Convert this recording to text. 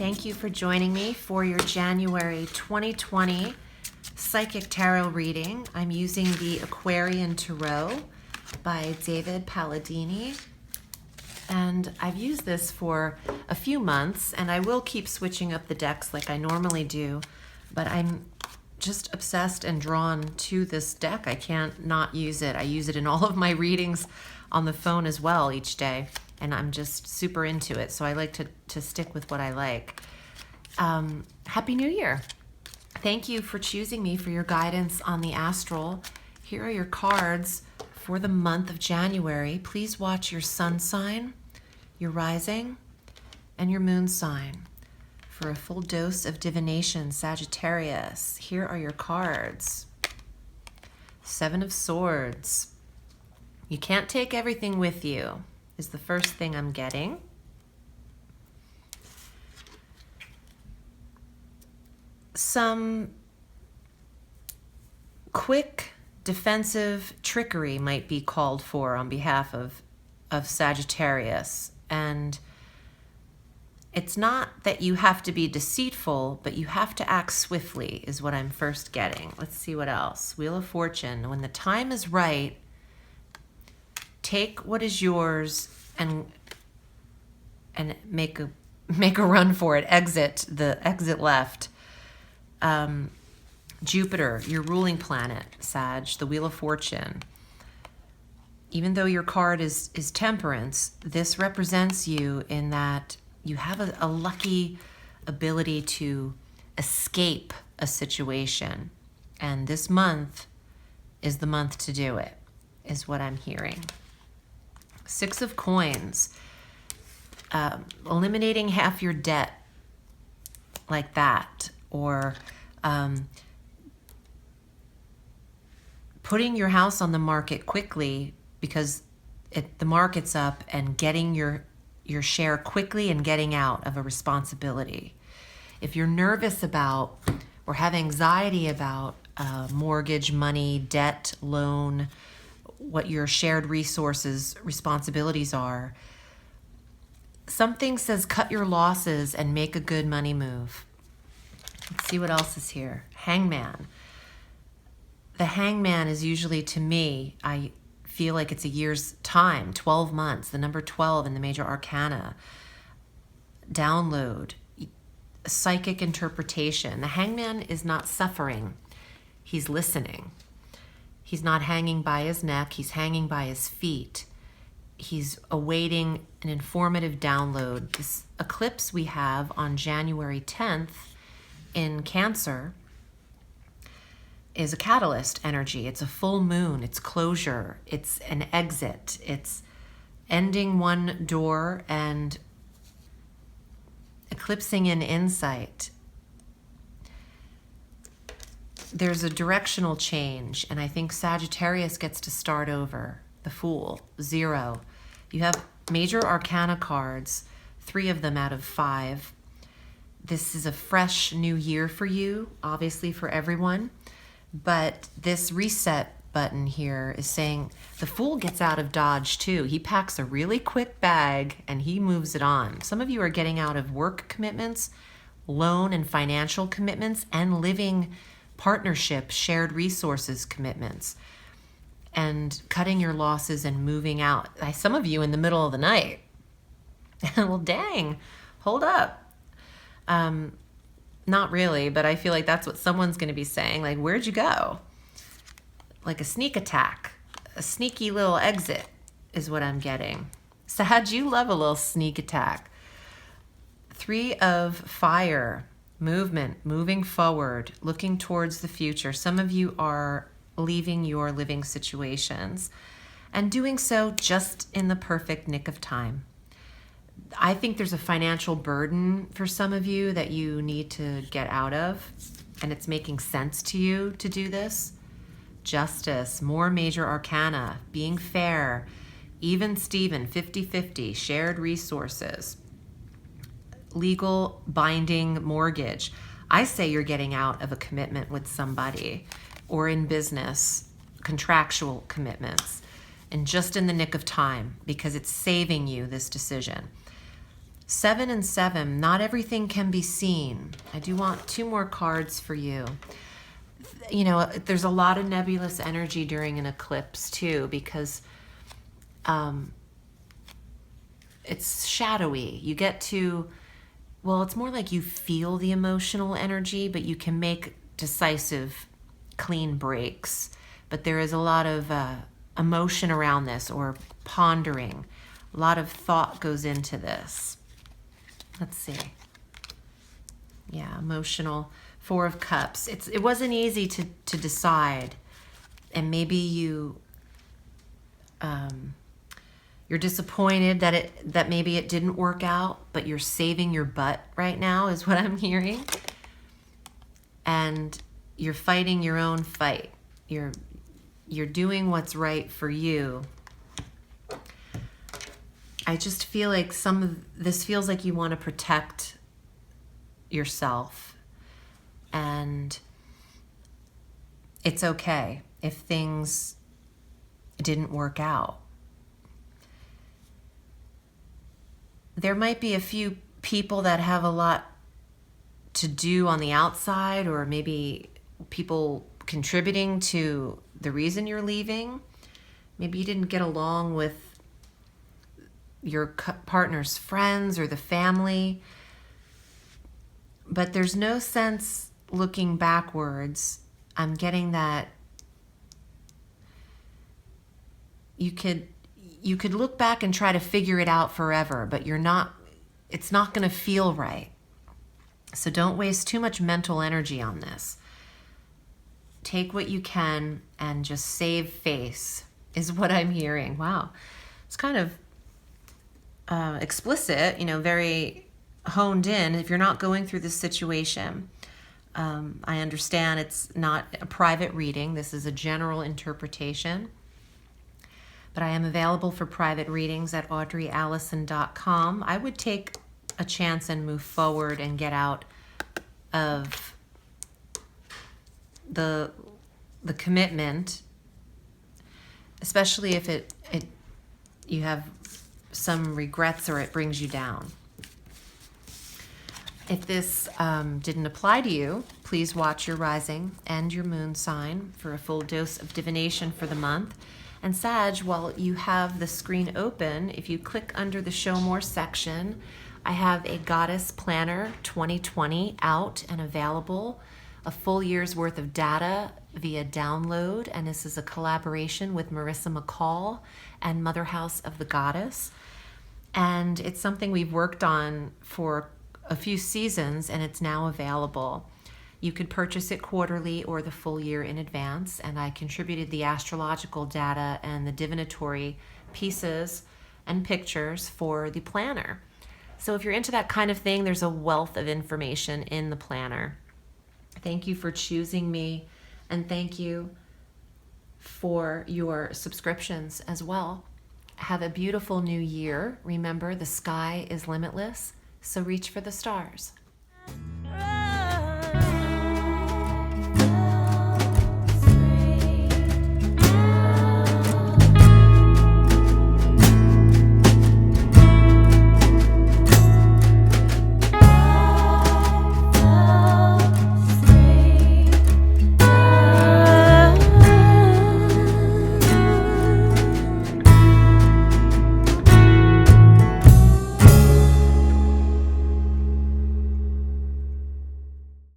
Thank you for joining me for your January 2020 Psychic Tarot reading. I'm using the Aquarian Tarot by David Palladini. And I've used this for a few months, and I will keep switching up the decks like I normally do, but I'm just obsessed and drawn to this deck. I can't not use it. I use it in all of my readings on the phone as well each day, and I'm just super into it, so I like to stick with what I like. Happy New Year. Thank you for choosing me for your guidance on the astral. Here are your cards for the month of January. Please watch your sun sign, your rising, and your moon sign for a full dose of divination, Sagittarius. Here are your cards. Seven of Swords. You can't take everything with you is the first thing I'm getting. Some quick defensive trickery might be called for on behalf of Sagittarius. And it's not that you have to be deceitful, but you have to act swiftly is what I'm first getting. Let's see what else. Wheel of Fortune. When the time is right, take what is yours and make a run for it. Exit left. Jupiter, your ruling planet, Sag, the Wheel of Fortune. Even though your card is Temperance, this represents you in that you have a lucky ability to escape a situation. And this month is the month to do it, is what I'm hearing. Six of Coins. Eliminating half your debt like that, or putting your house on the market quickly because the market's up, and getting your share quickly and getting out of a responsibility. If you're nervous about or have anxiety about mortgage, money, debt, loan, what your shared responsibilities are, something says cut your losses and make a good money move. Let's see what else is here. Hangman. The Hangman is usually, to me, I feel like it's a year's time, 12 months, the number 12 in the major arcana. Download, psychic interpretation. The Hangman is not suffering. He's listening. He's not hanging by his neck. He's hanging by his feet. He's awaiting an informative download. This eclipse we have on January 10th in Cancer is a catalyst energy. It's a full moon. It's closure. It's an exit. It's ending one door and eclipsing an insight. There's a directional change, and I think Sagittarius gets to start over. The Fool, 0. You have major arcana cards, 3 of them out of 5. This is a fresh new year for you, obviously for everyone. But this reset button here is saying the Fool gets out of Dodge too. He packs a really quick bag and he moves it on. Some of you are getting out of work commitments, loan and financial commitments, and living partnership, shared resources commitments, and cutting your losses and moving out. Some of you in the middle of the night. Well, dang, hold up. Not really, but I feel like that's what someone's going to be saying. Like, where'd you go? Like a sneak attack, a sneaky little exit is what I'm getting. Sag, you love a little sneak attack. 3 of Fire, movement, moving forward, looking towards the future. Some of you are leaving your living situations and doing so just in the perfect nick of time. I think there's a financial burden for some of you that you need to get out of, and it's making sense to you to do this. Justice, more major arcana, being fair, even Steven, 50-50, shared resources, legal binding mortgage. I say you're getting out of a commitment with somebody, or in business, contractual commitments, and just in the nick of time because it's saving you this decision. 7 and 7, not everything can be seen. I do want 2 more cards for you. You know, there's a lot of nebulous energy during an eclipse too, because it's shadowy. You get to, well, it's more like you feel the emotional energy, but you can make decisive, clean breaks. But there is a lot of emotion around this, or pondering. A lot of thought goes into this. Let's see. Yeah, emotional. 4 of Cups. It wasn't easy to decide, and maybe you're disappointed that maybe it didn't work out, but you're saving your butt right now, is what I'm hearing. And you're fighting your own fight. You're doing what's right for you. I just feel like some of this feels like you want to protect yourself, and it's okay if things didn't work out. There might be a few people that have a lot to do on the outside, or maybe people contributing to the reason you're leaving. Maybe you didn't get along with your partner's friends or the family, but there's no sense looking backwards. I'm getting that you could look back and try to figure it out forever, but it's not going to feel right. So don't waste too much mental energy on this. Take what you can and just save face is what I'm hearing. Wow. It's kind of explicit, very honed in. If you're not going through this situation, I understand it's not a private reading. This is a general interpretation. But I am available for private readings at audreyalison.com. I would take a chance and move forward and get out of the commitment, especially if you have some regrets or it brings you down. If this didn't apply to you, please watch your rising and your moon sign for a full dose of divination for the month. And Sag, while you have the screen open, if you click under the Show More section, I have a Goddess Planner 2020 out and available, a full year's worth of data via download, and this is a collaboration with Marissa McCall and Mother House of the Goddess. And it's something we've worked on for a few seasons, and it's now available. You could purchase it quarterly or the full year in advance, and I contributed the astrological data and the divinatory pieces and pictures for the planner. So if you're into that kind of thing, there's a wealth of information in the planner. Thank you for choosing me, and thank you for your subscriptions as well. Have a beautiful new year. Remember, the sky is limitless, so reach for the stars.